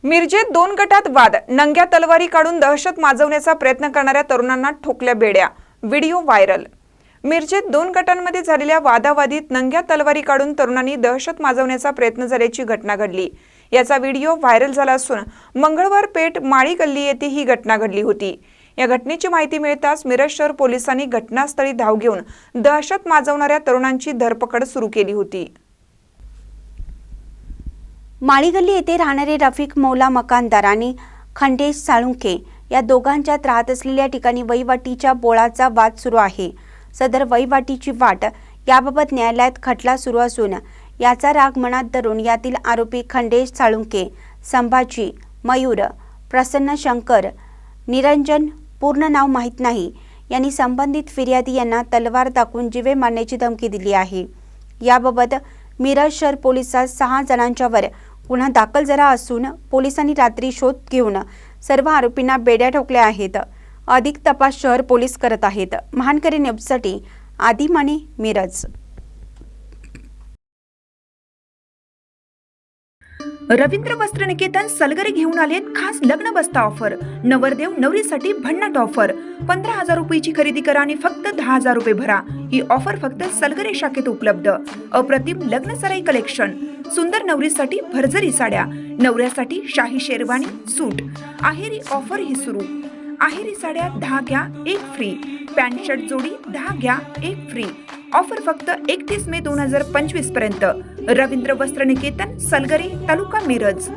मिरजेत 2 गटात वाद, नंग्या तलवारी काढून दहशत माजवण्याचा प्रयत्न करणाऱ्या तरुणांना ठोकल्या बेड्या. Video viral. मिरजेत 2 गटांमध्ये झालेल्या वादावादीत नंग्या तलवारी काढून तरुणांनी दहशत माजवण्याचा प्रयत्न झाल्याची घटना घडली. याचा व्हिडिओ व्हायरल झाला असून मंगळवार पेठ माळी गल्ली येथे ही घटना घडली होती. या घटनेची माहिती मिळताच मिरज शहर पोलिसांनी घटनास्थळी धाव घेऊन दहशत माजवणाऱ्या तरुणांची धरपकड सुरू केली होती. माळी गल्ली येथे राहणारे रफिक मौला मकानदार आणि खंडेश साळुंखे या दोघांच्यात राहत असलेल्या ठिकाणी वहिवाटीच्या बोळाचा वाद सुरू आहे. सदर वहिवाटीची वाट याबाबत न्यायालयात खटला सुरू असून याचा राग मनात धरून यातील आरोपी खंडेश साळुंखे, संभाजी, मयूर, प्रसन्न शंकर, निरंजन पूर्ण नाव माहीत नाही यांनी संबंधित फिर्यादी यांना तलवार दाखवून जीवे मारण्याची धमकी दिली आहे. याबाबत मिरज शहर पोलिसात 6 जणांच्यावर गुन्हा दाखल झाला असून पोलिसांनी रात्री शोध घेऊन सर्व आरोपींना बेड्या ठोकल्या आहेत. अधिक तपास शहर पोलीस करत आहेत. महानकरी न्यूजसाठी आदी माने, मिरज. रवींद्र वस्त्र निकेतन सलगरे घेऊन आलेत खास लग्न बस्ता ऑफर. नवरदेव नवरीसाठी भन्नाट ऑफर. 15,000 रुपयाची खरेदी करा आणि फक्त 10,000 रुपये भरा. ही ऑफर फक्त सलगरे शाखेत उपलब्ध. अप्रतिम लग्न सराई कलेक्शन, सुंदर नवरीसाठी भरजरी साड्या, नवऱ्यासाठी शाही शेरवानी, सूट. आहेरी ऑफर ही सुरू. आहेरी साड्या 10 घ्या 1 फ्री. पॅन्ट शर्ट जोडी 10 घ्या 1 फ्री. ऑफर फक्त 31 मे 2025 पर्यंत. रवींद्र वस्त्र निकेतन, सलगरे, तालुका मिरज.